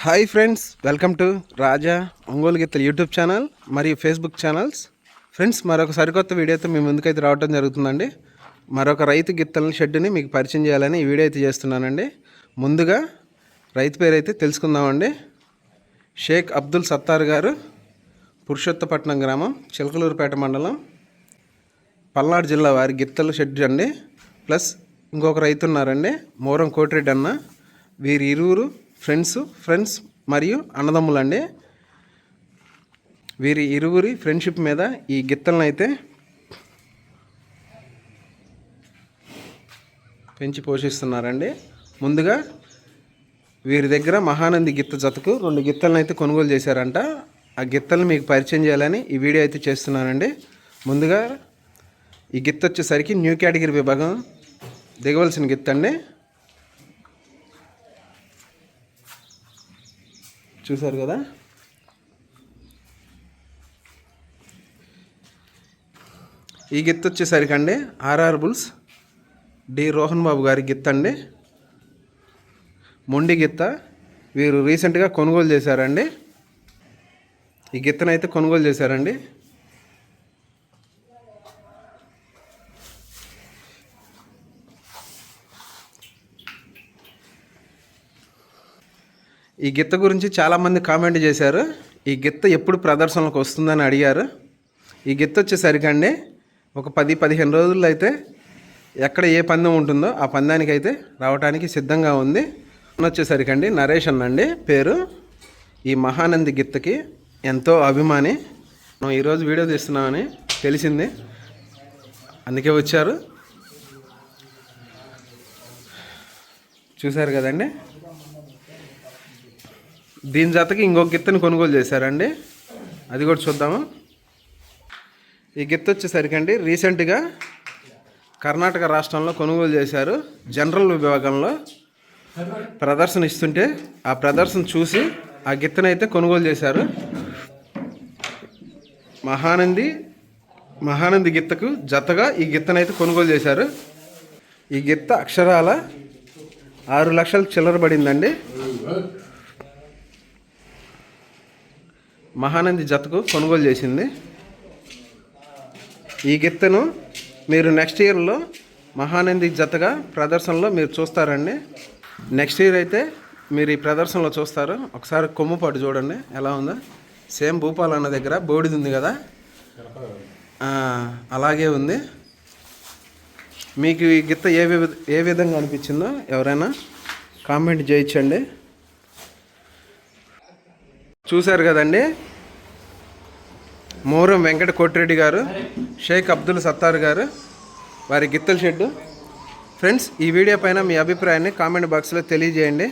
Hi friends, welcome to రాజా ఒంగోలు గిత్తలు YouTube channel మరియు Facebook channels. Friends, మరొక సరికొత్త వీడియోతో మీ ముందుకైతే రావడం జరుగుతుందండి. మరొక రైతు గిత్తల షెడ్ని మీకు పరిచయం చేయాలని ఈ వీడియో అయితే చేస్తున్నానండి. ముందుగా రైతు పేరు అయితే తెలుసుకుందామండి. షేక్ అబ్దుల్ సత్తార్ గారు, పురుషోత్తపట్నం గ్రామం, చిలకలూరుపేట మండలం, పల్నాడు జిల్లా వారి గిత్తల షెడ్ అండి. ప్లస్ ఇంకొక రైతు ఉన్నారండి, మోరం కోటిరెడ్డి అన్న. వీరి ఇరువురు ఫ్రెండ్స్ మరియు అన్నదమ్ములండి. వీరి ఇరువురి ఫ్రెండ్షిప్ మీద ఈ గిత్తలను అయితే పెంచి పోషిస్తున్నారండి. ముందుగా వీరి దగ్గర మహానంది గిత్త జతకు 2 గిత్తలను అయితే కొనుగోలు చేశారంట. ఆ గిత్తలను మీకు పరిచయం చేయాలని ఈ వీడియో అయితే చేస్తున్నానండి. ముందుగా ఈ గిత్త వచ్చేసరికి న్యూ కేటగిరీ విభాగం దిగవలసిన గిత్త అండి. చూసారు కదా, ఈ గిత్త వచ్చేసరికి అండి ఆర్ఆర్ బుల్స్ డి రోహన్ బాబు గారి గిత్త అండి. మొండి గిత్త. వీరు రీసెంట్గా కొనుగోలు చేశారండి. ఈ గిత్తనైతే కొనుగోలు చేశారండి. ఈ గిత్త గురించి చాలామంది కామెంట్ చేశారు. ఈ గిత్త ఎప్పుడు ప్రదర్శనలకు వస్తుందని అడిగారు. ఈ గిత్త వచ్చేసరికి అండి ఒక 10-15 రోజుల్లో అయితే ఎక్కడ ఏ పందెం ఉంటుందో ఆ పందానికి అయితే రావడానికి సిద్ధంగా ఉంది. వచ్చేసరికి అండి నరేష్ అన్నండి పేరు. ఈ మహానంది గిత్తకి ఎంతో అభిమాని. మనం ఈరోజు వీడియో తీస్తున్నామని తెలిసింది, అందుకే వచ్చారు. చూశారు కదండి, దీని జతకి ఇంకొక గిత్తని కొనుగోలు చేశారండి. అది కూడా చూద్దాము. ఈ గిత్త వచ్చేసరికి అండి రీసెంట్గా కర్ణాటక రాష్ట్రంలో కొనుగోలు చేశారు. జనరల్ విభాగంలో ప్రదర్శన ఇస్తుంటే ఆ ప్రదర్శన చూసి ఆ గిత్తనైతే కొనుగోలు చేశారు. మహానంది గిత్తకు జతగా ఈ గిత్తనైతే కొనుగోలు చేశారు. ఈ గిత్త అక్షరాల 6 లక్షలు చిల్లర పడిందండి. మహానంది జతకు కొనుగోలు చేసింది. ఈ గిత్తను మీరు నెక్స్ట్ ఇయర్లో మహానంది జతగా ప్రదర్శనలో మీరు చూస్తారండి. నెక్స్ట్ ఇయర్ అయితే మీరు ఈ ప్రదర్శనలో చూస్తారు. ఒకసారి కొమ్ము పాటు చూడండి ఎలా ఉందో. సేమ్ భూపాలన్న దగ్గర బోడిది ఉంది కదా, అలాగే ఉంది. మీకు ఈ గిత్త ఏ విధంగా అనిపించిందో ఎవరైనా కామెంట్ చేయించండి. చూశారు కదండి, మోరం వెంకట కోటిరెడ్డి గారు, షేక్ అబ్దుల్ సత్తార్ గారు, వారి గిత్తల షెడ్డు. ఫ్రెండ్స్, ఈ వీడియో పైన మీ అభిప్రాయాన్ని కామెంట్ బాక్స్లో తెలియజేయండి.